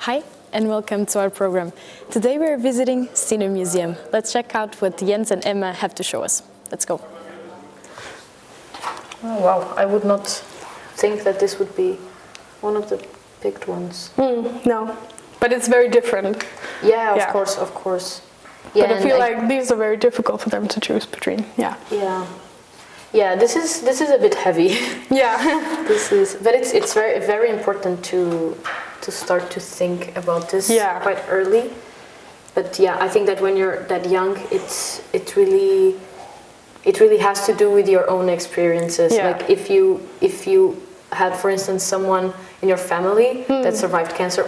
Hi and welcome to our program. Today we are visiting Cine Museum. Let's check out what Jens and Emma have to show us. Let's go. Oh, wow, I would not think that this would be one of the picked ones. No, but it's very different. Yeah, of course. Yeah, but I feel like these are very difficult for them to choose between. Yeah. Yeah, this is a bit heavy. Yeah. But it's very important to start to think about this quite early. But yeah, I think that when you're that young, it really has to do with your own experiences. Yeah. Like if you had, for instance, someone in your family that survived cancer,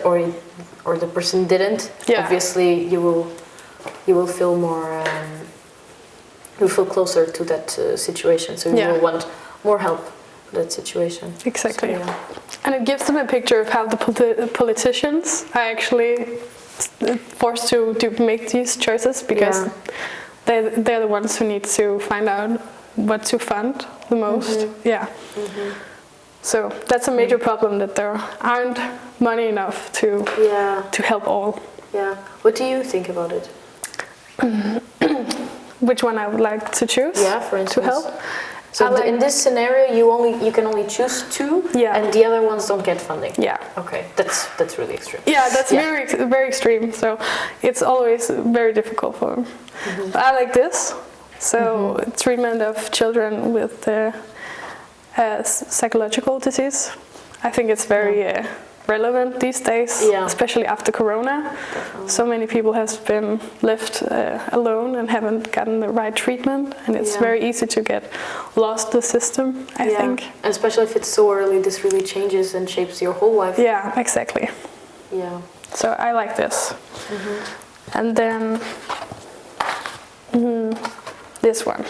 or the person didn't, obviously you will feel more. You feel closer to that situation, so you will want more help for that situation. Exactly. So, And it gives them a picture of how the politicians are actually forced to make these choices, because they're the ones who need to find out what to fund the most. So that's a major problem, that there aren't money enough to help all. Yeah. What do you think about it? Which one I would like to choose? Yeah, for instance. To help. So in this scenario, you can only choose two, and the other ones don't get funding. Yeah. Okay, that's really extreme. Yeah, that's very extreme. So it's always very difficult for them. But I like this. So treatment of children with psychological disease. I think it's very relevant these days, especially after Corona. Definitely. So many people have been left alone and haven't gotten the right treatment, and it's very easy to get lost the system, I think. And especially if it's so early, this really changes and shapes your whole life. Yeah, exactly. Yeah. So I like this. And then this one.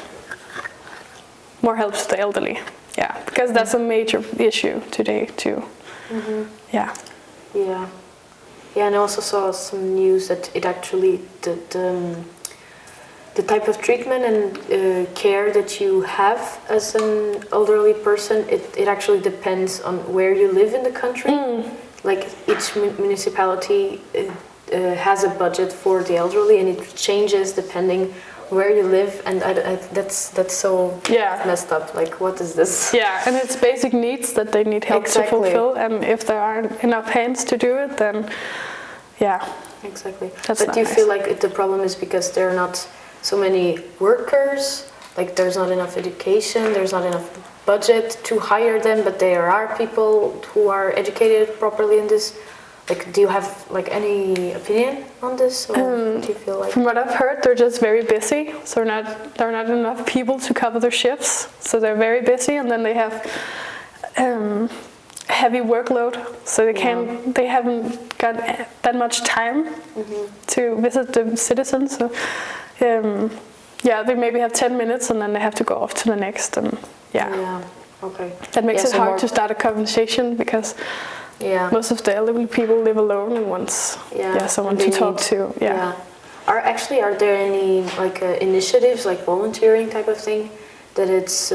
More help to the elderly. Yeah, because that's a major issue today too. Yeah, and I also saw some news that it actually the type of treatment and care that you have as an elderly person, it actually depends on where you live in the country. Like each municipality has a budget for the elderly, and it changes depending where you live, and that's so messed up. Like, what is this? Yeah, and it's basic needs that they need help to fulfill, and if there aren't enough hands to do it, then exactly. But do you feel like the problem is because there are not so many workers? Like, there's not enough education, there's not enough budget to hire them, but there are people who are educated properly in this. Like, do you have like any opinion on this, or do you feel like? From what I've heard, they're just very busy. So there are not enough people to cover their shifts. So they're very busy, and then they have heavy workload. So they haven't got that much time to visit the citizens. So they maybe have 10 minutes, and then they have to go off to the next. And okay. That makes it hard to start a conversation, because. Most of the elderly people live alone and want someone to talk to. Are there any like initiatives, like volunteering type of thing, that it's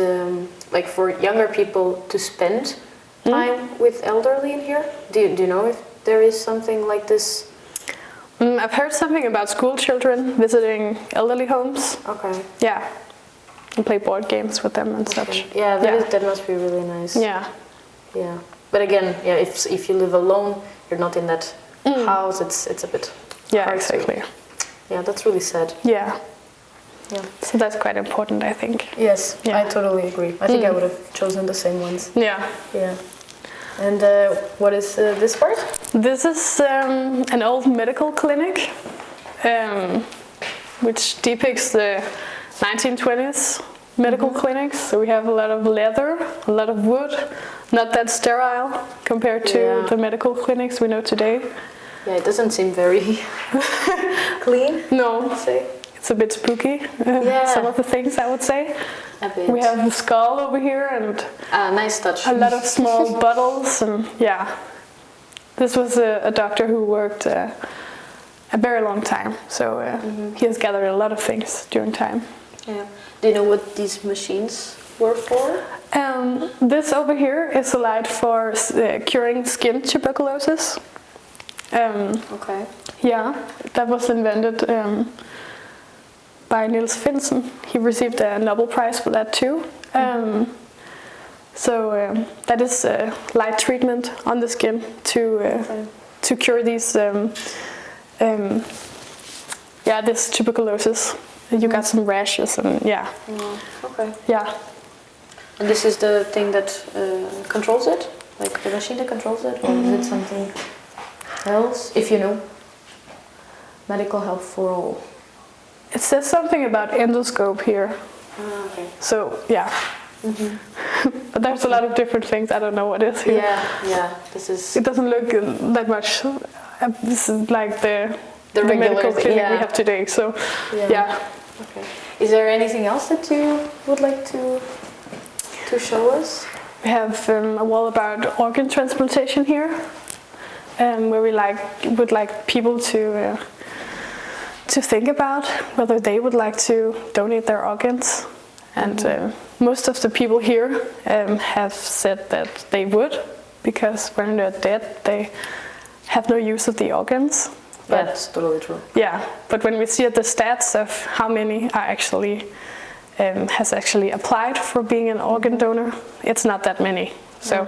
like for younger people to spend time with elderly in here? Do you know if there is something like this? I've heard something about school children visiting elderly homes. Okay. Yeah, and play board games with them and such. Yeah, that must be really nice. Yeah. But again, if you live alone, you're not in that house. It's a bit hard. Exactly. That's really sad. Yeah. So that's quite important, I think. Yes, I totally agree. I think I would have chosen the same ones. Yeah. And what is this part? This is an old medical clinic, which depicts the 1920s medical clinics. So we have a lot of leather, a lot of wood, not that sterile compared to the medical clinics we know today. Yeah, it doesn't seem very clean. No, I'd say. It's a bit spooky. Some of the things, I would say. A bit. We have the skull over here, and nice touch. A lot of small bottles, and this was a doctor who worked a very long time. So he has gathered a lot of things during time. Yeah. Do you know what these machines were for? This over here is a light for curing skin tuberculosis. Okay. Yeah, that was invented by Niels Finsen. He received a Nobel Prize for that too. So that is light treatment on the skin to cure these this tuberculosis. You got some rashes and Okay. Yeah. And this is the thing that controls it, like the machine that controls it, or is it something else? If you know, medical help for all. It says something about endoscope here. Okay. So yeah. But there's a lot of different things. I don't know what is here. Yeah. This is. It doesn't look that much. This is like the regular medical clinic we yeah. have today. So yeah. Okay. Is there anything else that you would like to show us? We have a wall about organ transplantation here, where we would like people to think about whether they would like to donate their organs. And most of the people here have said that they would, because when they're dead, they have no use of the organs. But, that's totally true. Yeah, but when we see at the stats of how many are actually has actually applied for being an organ donor, it's not that many. So,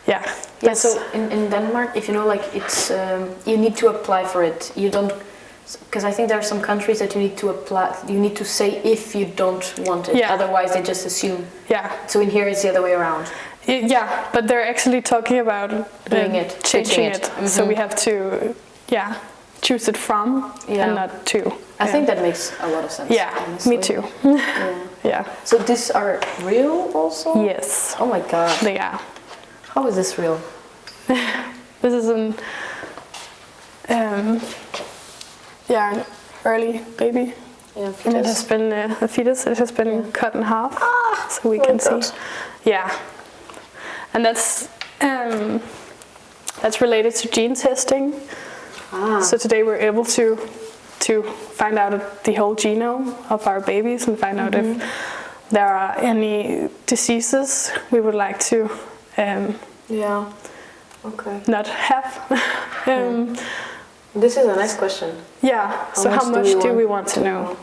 yeah. So in Denmark, if you know, like it's you need to apply for it. You don't. Because I think there are some countries that you need to apply. You need to say if you don't want it. Yeah. Otherwise, they just assume. Yeah. So in here, it's the other way around. Yeah, but they're actually talking about doing it, changing it. So we have to, choose it from and not to. I think that makes a lot of sense. Yeah, honestly. me too. Yeah. So these are real also? Yes. Oh my god. They are. How is this real? This is an early baby. Yeah, and it has been a fetus. It has been cut in half, so we can see. Yeah, and that's related to gene testing. So today we're able to find out the whole genome of our babies and find out if there are any diseases we would like to not have. This is a nice question. Yeah. So how much do we want to know?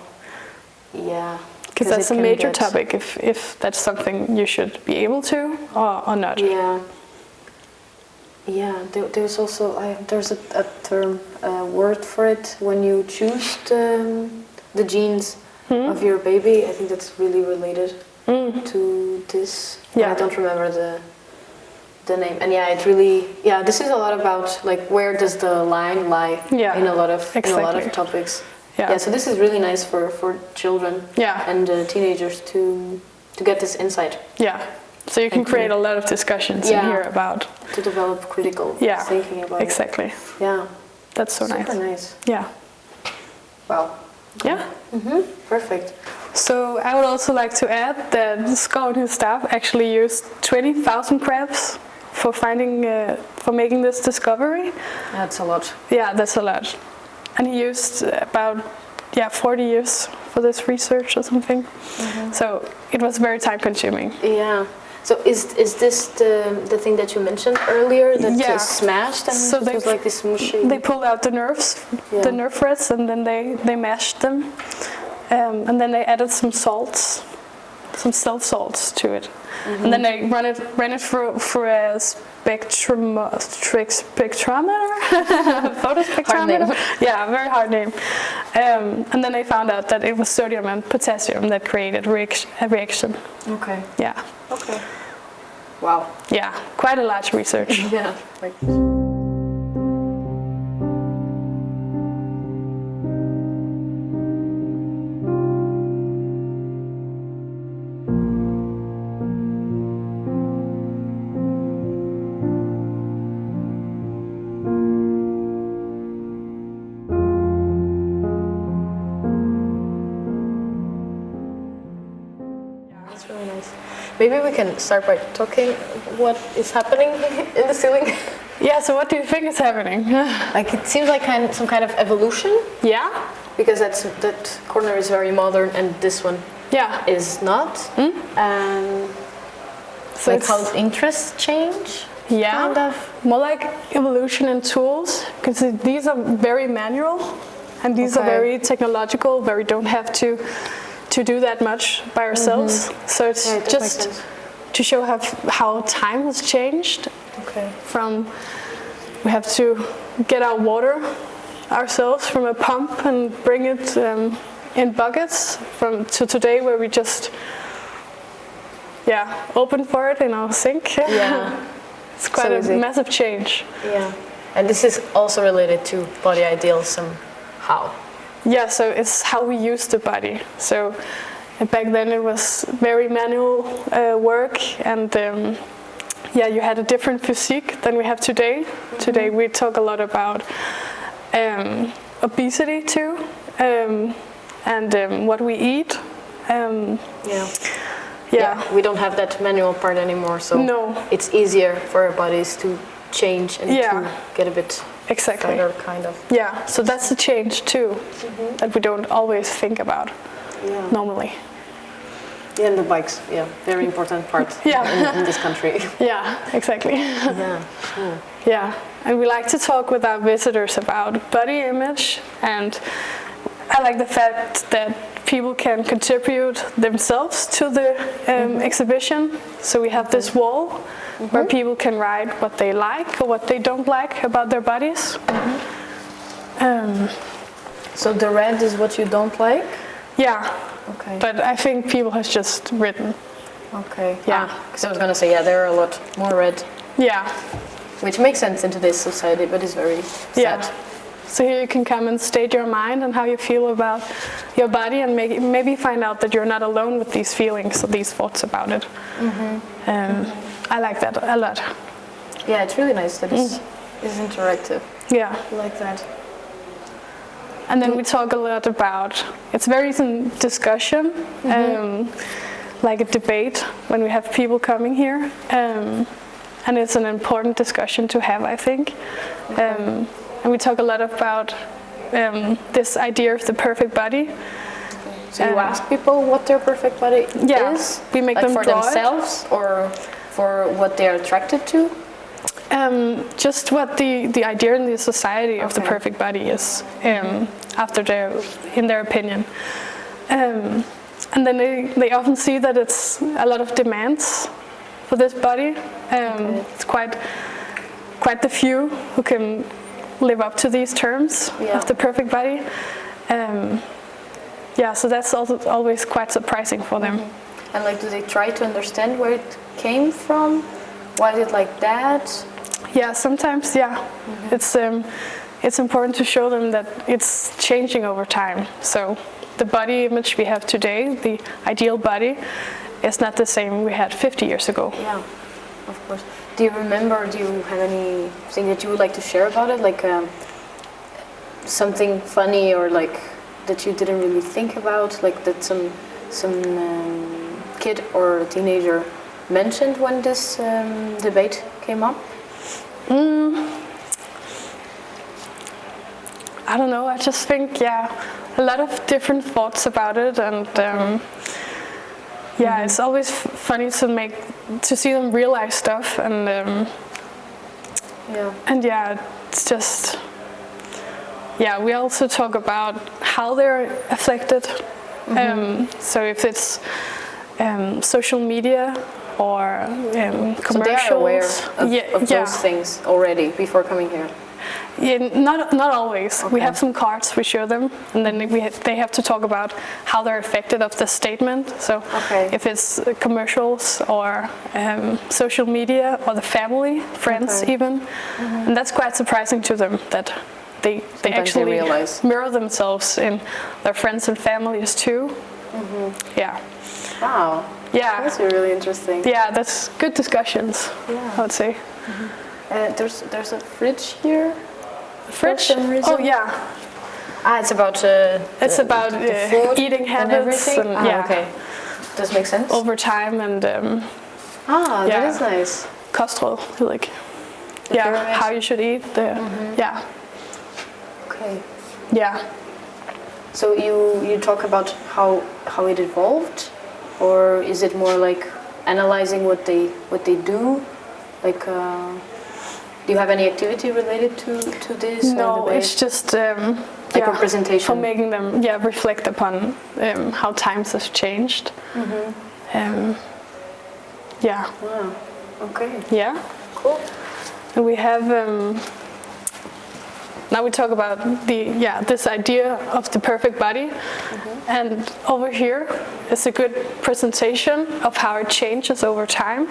Yeah. Because that's a major topic. If that's something you should be able to or not. Yeah. Yeah. There's also there's a term, a word for it when you choose the genes of your baby. I think that's really related to this. Yeah. I don't remember the name. And it really this is a lot about like where does the line lie in a lot of topics. Yeah, so this is really nice for children and teenagers to get this insight. Yeah, so you can create a lot of discussions in here about to develop critical thinking about exactly. it. Yeah, that's so super nice. Yeah. Wow. Yeah. Perfect. So I would also like to add that Skov and his staff actually used 20,000 crabs for for making this discovery. That's a lot. Yeah, that's a lot. And he used about 40 years for this research or something. So it was very time consuming. Yeah. So is this the thing that you mentioned earlier that is smashed and so it was like this machine? They pulled out the nerves, the nerve threads, and then they mashed them, and then they added some salts, some stealth salts to it, and then they ran it through a spectrometer, photospectrometer. Yeah, very hard name. And then they found out that it was sodium and potassium that created a reaction. Okay. Yeah. Okay. Wow. Yeah, quite a large research. Yeah. Maybe we can start by talking what is happening in the ceiling. Yeah, so what do you think is happening? Like it seems like some kind of evolution. Yeah. Because that corner is very modern and this one is not. So like how interests change. Yeah, kind of? more like evolution and tools, because these are very manual, and these are very technological, where we don't have to do that much by ourselves. So it's just to show how time has changed. From we have to get our water ourselves from a pump and bring it in buckets, to today where we just open for it in our sink. It's quite a massive change. Yeah, and this is also related to body ideals somehow. Yeah, so it's how we use the body. So back then it was very manual work, and you had a different physique than we have today. Today we talk a lot about obesity too, and what we eat. We don't have that manual part anymore, so it's easier for our bodies to change and to get a bit better, kind of. Yeah, so that's the change too, that we don't always think about normally. Yeah, and the bikes, very important part in this country. Yeah, exactly. Yeah, cool. Yeah, and we like to talk with our visitors about body image, and I like the fact that people can contribute themselves to the exhibition. So we have this wall where people can write what they like or what they don't like about their bodies. So the red is what you don't like? Yeah. Okay. But I think people have just written. Okay. Yeah. Because I was gonna say, there are a lot more red. Yeah. Which makes sense in today's society, but it's very sad. So here you can come and state your mind and how you feel about your body, and maybe find out that you're not alone with these feelings or these thoughts about it. I like that a lot. Yeah, it's really nice that it's interactive. Yeah. I like that. And then we talk a lot about, it's very discussion, like a debate when we have people coming here. And it's an important discussion to have, I think. And we talk a lot about this idea of the perfect body. So you ask people what their perfect body is? We make them for draw themselves or for what they're attracted to? Just what the idea in the society of the perfect body is, in their opinion. And then they often see that it's a lot of demands for this body. It's quite the few who can live up to these terms of the perfect body. So that's also always quite surprising for them. And do they try to understand where it came from? Why is it like that? Yeah, sometimes, it's important to show them that it's changing over time. So the body image we have today, the ideal body, is not the same we had 50 years ago. Yeah, of course. Do you have anything that you would like to share about it? Something funny or that you didn't really think about? That some kid or teenager mentioned when this debate came up? I don't know, I just think, a lot of different thoughts about it, and it's always funny to see them realize stuff, and it's just, we also talk about how they're affected, so if it's social media or commercials. So they are aware of those things already before coming here? Yeah, not always. We have some cards we show them, and then they have to talk about how they're affected of the statement. So if it's commercials or social media or the family, friends even, and that's quite surprising to them that they actually mirror themselves in their friends and families too. Wow. Yeah. That's really interesting. Yeah, that's good discussions, I would say. There's a fridge here. Fridge? For some reason. Oh yeah. It's about the food eating habits and everything. Okay. Does make sense. Over time and that is nice. Kostråd, how you should eat. Okay. Yeah. So you talk about how it evolved, or is it more like analyzing what they do? Like, do you have any activity related to this? No, it's just like representation for making them reflect upon how times have changed. Wow. Okay. Yeah. Cool. And we have now we talk about this idea of the perfect body, and over here is a good presentation of how it changes over time.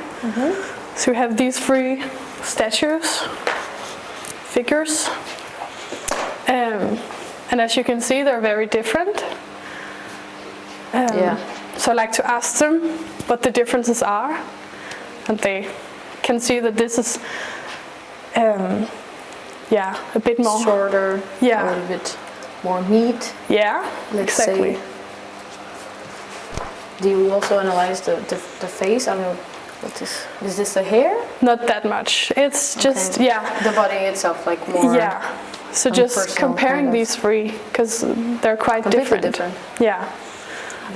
So we have these 3 statues, figures, and as you can see, they're very different. So I like to ask them what the differences are, and they can see that this is a bit more shorter, a little bit more meat. Yeah, let's exactly. say. Do you also analyze the face? I don't know. What is this the hair? Not that much. It's just the body itself, like more. Yeah. So just comparing kind of these 3, because they're quite different. Yeah.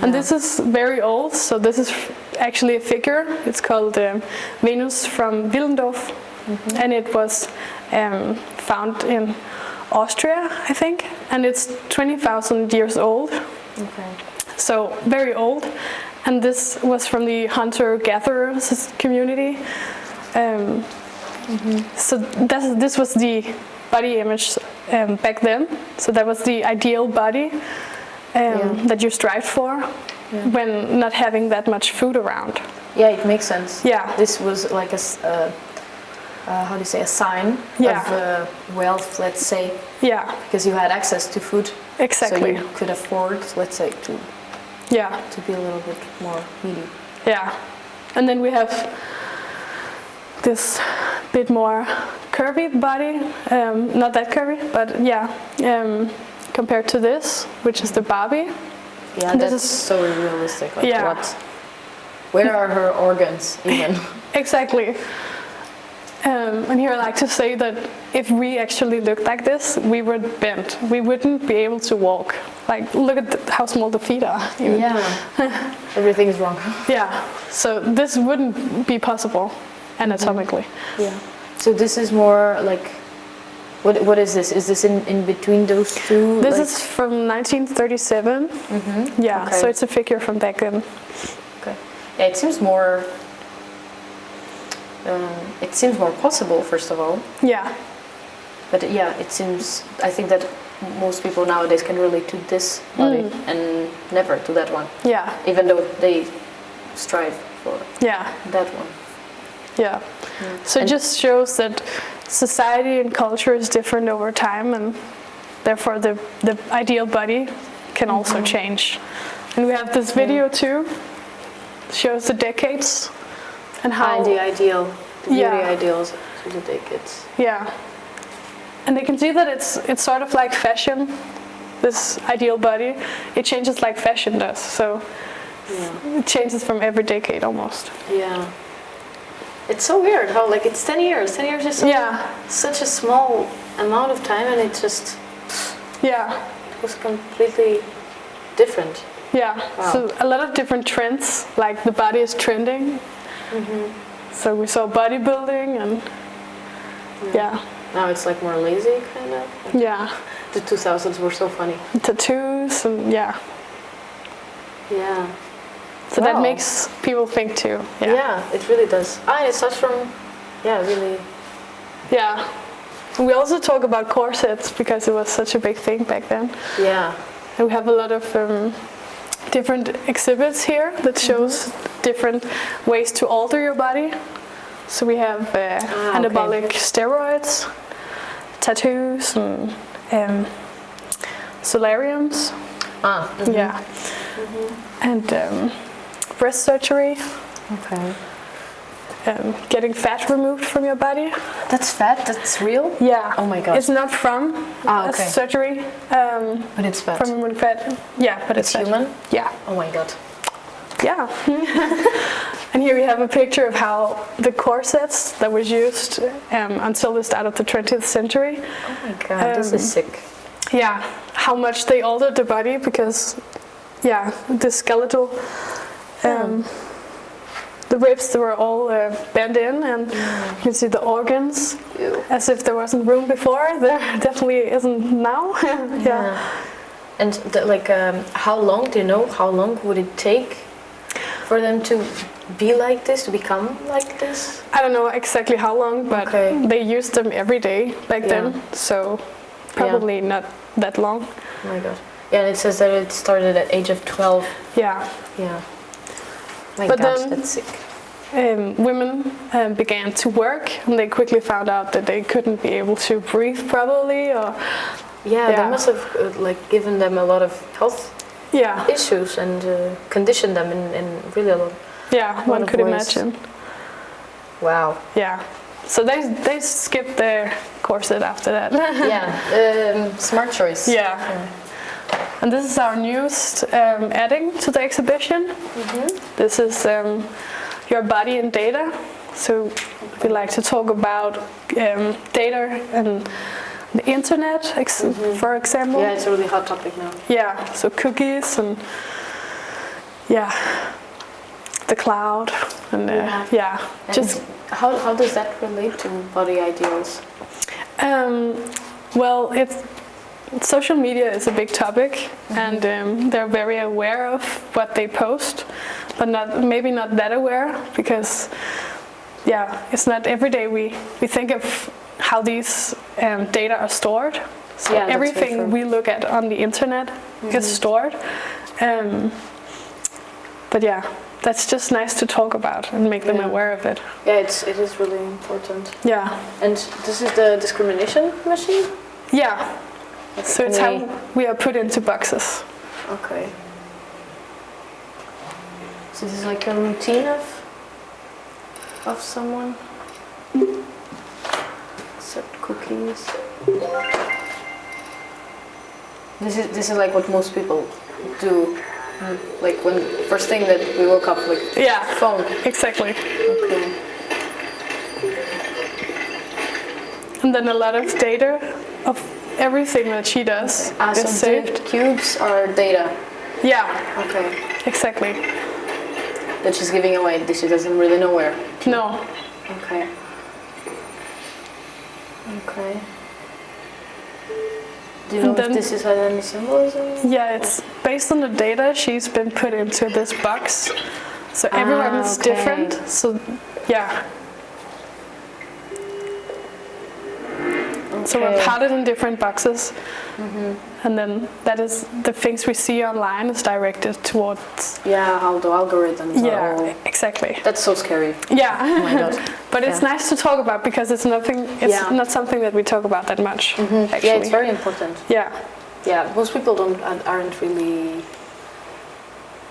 And this is very old. So this is actually a figure. It's called Venus from Willendorf, and it was found in Austria, I think, and it's 20,000 years old. Okay. So very old. And this was from the hunter-gatherers community. So this was the body image back then. So that was the ideal body that you strive for when not having that much food around. Yeah, it makes sense. Yeah. This was like how do you say, a sign of wealth, let's say. Yeah. Because you had access to food. Exactly. So you could afford, let's say, to be a little bit more needy. Yeah. And then we have this bit more curvy body, not that curvy, but compared to this, which is the Barbie. Yeah, this is so realistic. Like what? Where are her organs even? Exactly. And here I like to say that if we actually looked like this, we would bend. We wouldn't be able to walk. Like, look at how small the feet are. Even. Yeah, everything is wrong. Yeah, so this wouldn't be possible anatomically. Yeah. So this is more like, what is this? Is this in between those 2? This is from 1937. Yeah, so it's a figure from back then. Okay. Yeah, it seems more. It seems more possible, first of all. Yeah. But it seems. I think that most people nowadays can relate to this body and never to that one. Yeah. Even though they strive for that one. Yeah. So it just shows that society and culture is different over time, and therefore the ideal body can also change. And we have this video too. Shows the decades. And how the ideal, beauty ideals to the decades. Yeah, and they can see that it's sort of like fashion. This ideal body, it changes like fashion does. So it changes from every decade almost. Yeah, it's so weird how like it's 10 years. 10 years is such a small amount of time, and it just was completely different. Yeah, so a lot of different trends. Like the body is trending. So we saw bodybuilding and now it's like more lazy kind of. The 2000s were so funny. Tattoos and so that makes people think too. It really does. It starts from really. And we also talk about corsets because it was such a big thing back then. And we have a lot of different exhibits here that shows different ways to alter your body. So we have anabolic steroids, tattoos, and solariums. And breast surgery. Okay. Getting fat removed from your body. That's fat? That's real? Yeah. Oh my god. It's not from surgery. But it's fat. From human fat. Yeah, but it's fat. Human? Yeah. Oh my god. Yeah. And here we have a picture of how the corsets that was used until the start of the 20th century. Oh my god, this is sick. Yeah, how much they altered the body because, the skeletal, the the ribs they were all bent in, and you can see the organs. Ew. As if there wasn't room before. There definitely isn't now. Yeah. And how long, do you know, how long would it take for them to be like this, to become like this? I don't know exactly how long, but they used them every day back then, so probably not that long. Oh my god. Yeah, and it says that it started at age of 12. Yeah. Yeah. My but god, then, that's sick. Women began to work, and they quickly found out that they couldn't be able to breathe properly, or that must have given them a lot of health issues and conditioned them in really a lot. One could imagine. Wow. Yeah. So they skipped their corset after that. Smart choice. Yeah. And this is our newest adding to the exhibition. This is your body and data. So we like to talk about data and the internet, for example. Yeah, it's a really hot topic now. Yeah, so cookies and the cloud and just how does that relate to body ideals? Well, social media is a big topic, and they're very aware of what they post, but maybe not that aware, because it's not every day we think of how these data are stored. So everything we look at on the internet is stored. But that's just nice to talk about and make them aware of it. Yeah, it is really important. Yeah. And this is the discrimination machine? Yeah. So it's how we are put into boxes. Okay. So this is like a routine of someone? Except cookies. This is like what most people do. Like when first thing that we woke up, phone. Exactly. Okay. And then a lot of data of everything that she does is saved. The cubes are data. Yeah. Okay. Exactly. That she's giving away. That she doesn't really know where. No. Okay. Okay. Do you know if this has any symbolism? Yeah, it's based on the data she's been put into this box. So everyone is different. So So we're potted in different boxes, and then that is the things we see online is directed towards. Yeah, how the algorithms are all... exactly. That's so scary. Yeah. Oh my god. But it's nice to talk about, because it's nothing. It's not something that we talk about that much. Actually. Yeah, it's very important. Yeah. Yeah, most people aren't really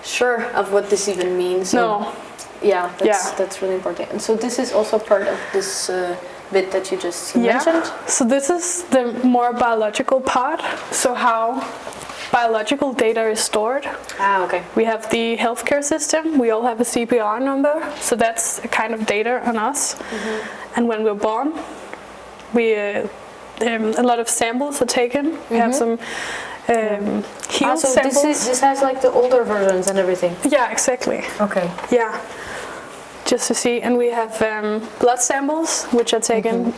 sure of what this even means. No. That's really important. And so this is also part of this bit that you just mentioned? So this is the more biological part. So how biological data is stored. Okay. We have the healthcare system. We all have a CPR number. So that's a kind of data on us. And when we're born, a lot of samples are taken. We have some healed samples. This has like the older versions and everything. Yeah, exactly. Okay. Yeah. Just to see, and we have blood samples which are taken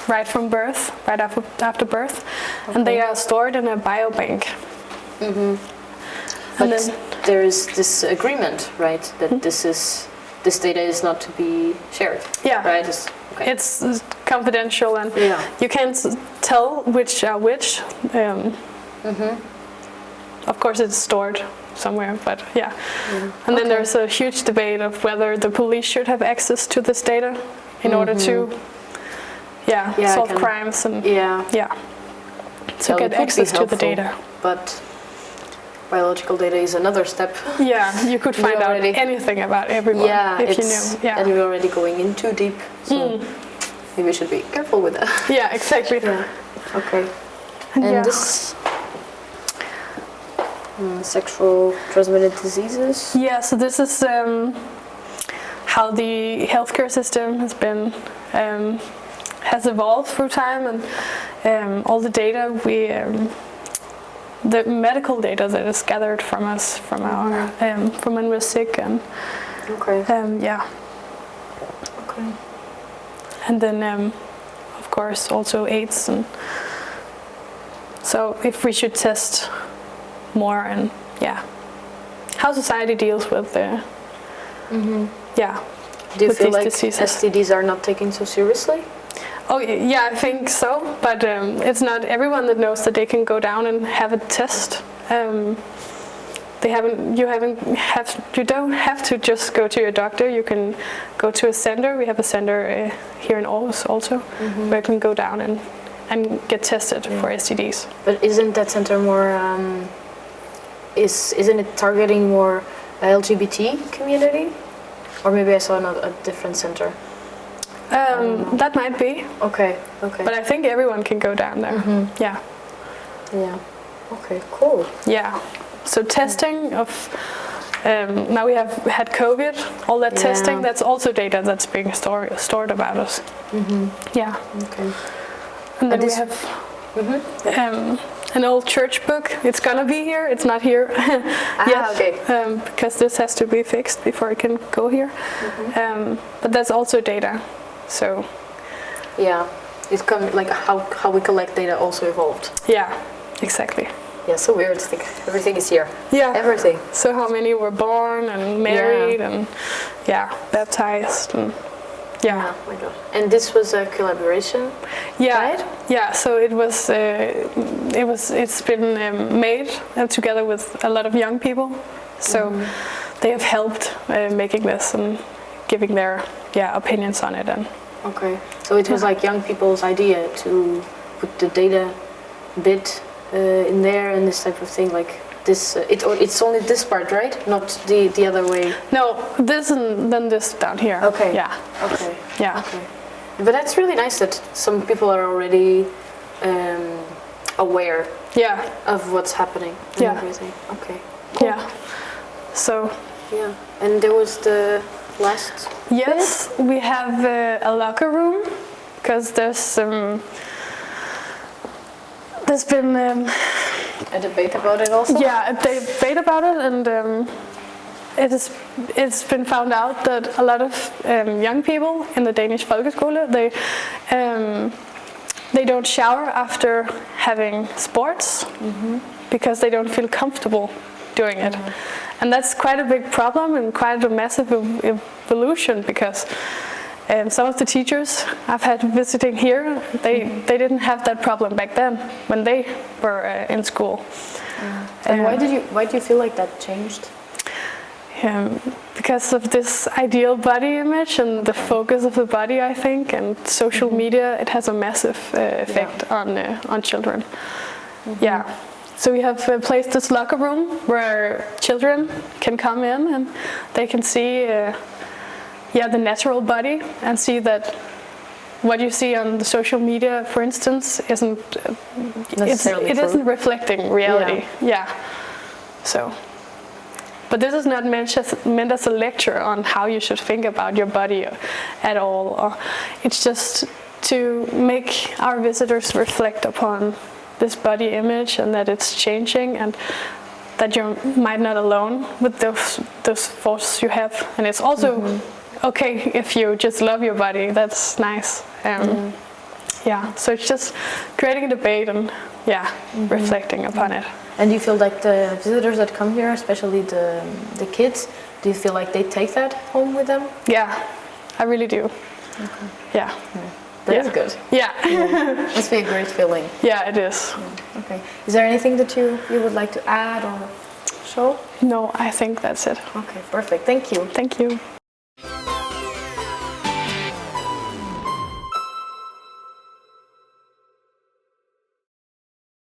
right from birth, right after birth, and they are stored in a biobank. But then there is this agreement, right? That this data is not to be shared. Yeah. Right. It's confidential, and you can't tell which are which. Of course, it's stored somewhere, but and then there's a huge debate of whether the police should have access to this data in order to solve crimes and to get access to the data. But biological data is another step. Yeah, you could find out anything about everyone if you knew. Yeah, and we're already going in too deep, so maybe we should be careful with that. Yeah, exactly. Okay. And this sexual transmitted diseases. Yeah, so this is how the healthcare system has been has evolved through time, and all the data the medical data that is gathered from us from our from when we're sick, and Okay. Yeah. Okay. And then, of course, also AIDS. And so if we should test more and, how society deals with the, Do you with feel these like diseases. STDs are not taken so seriously? Oh yeah, I think so. But it's not everyone that knows that they can go down and have a test. You don't have to just go to your doctor. You can go to a center. We have a center here in Aarhus also, where you can go down and get tested for STDs. But isn't that center more? Isn't it targeting more LGBT community? Or maybe I saw a different center. That might be. Okay. But I think everyone can go down there. Yeah. Yeah. Okay. Cool. Yeah. So testing of now we have had COVID. All that testing. That's also data that's being stored about us. Yeah. Okay. And then we have an old church book. It's gonna be here. It's not here yet. Okay. Because this has to be fixed before it can go here. But that's also data. So. Yeah. It's like how we collect data also evolved. Yeah. Exactly. Yeah. So weird to think everything is here. Yeah. Everything. So how many were born and married and baptized and. Yeah. Oh my god. And this was a collaboration. Yeah. Right? Yeah. So it's been made together with a lot of young people. So they have helped making this and giving their opinions on it. And okay. So it was like young people's idea to put the data bit in there and this type of thing, like this. It's only this part, right? Not the other way. No, this and then this down here. Okay. Yeah. Okay. Yeah. Okay. But that's really nice that some people are already aware. Yeah. Of what's happening and everything. Okay. Cool. Yeah. So. Yeah. And there was the last. Yes, we have a locker room because there's been a debate about it also. Yeah, a debate about it, and it's been found out that a lot of young people in the Danish folkeskole they don't shower after having sports because they don't feel comfortable doing it, and that's quite a big problem and quite a massive evolution because. Some of the teachers I've had visiting here, they didn't have that problem back then when they were in school. And why do you feel like that changed? Because of this ideal body image and the focus of the body, I think, and social media, it has a massive effect on children. Yeah. So we have placed this locker room where children can come in and they can see. The natural body and see that what you see on the social media, for instance, isn't isn't reflecting reality. Yeah. So, but this is not meant as a lecture on how you should think about your body at all. Or it's just to make our visitors reflect upon this body image and that it's changing and that you might not alone with those thoughts you have. And it's also okay if you just love your body. That's nice. So it's just creating a debate and reflecting upon it. And do you feel like the visitors that come here, especially the kids, do you feel like they take that home with them? Yeah, I really do. Okay. Yeah. That is good. Yeah. Must be a great feeling. Yeah, it is. Okay. Is there anything that you would like to add or show? No, I think that's it. Okay, perfect. Thank you. Thank you.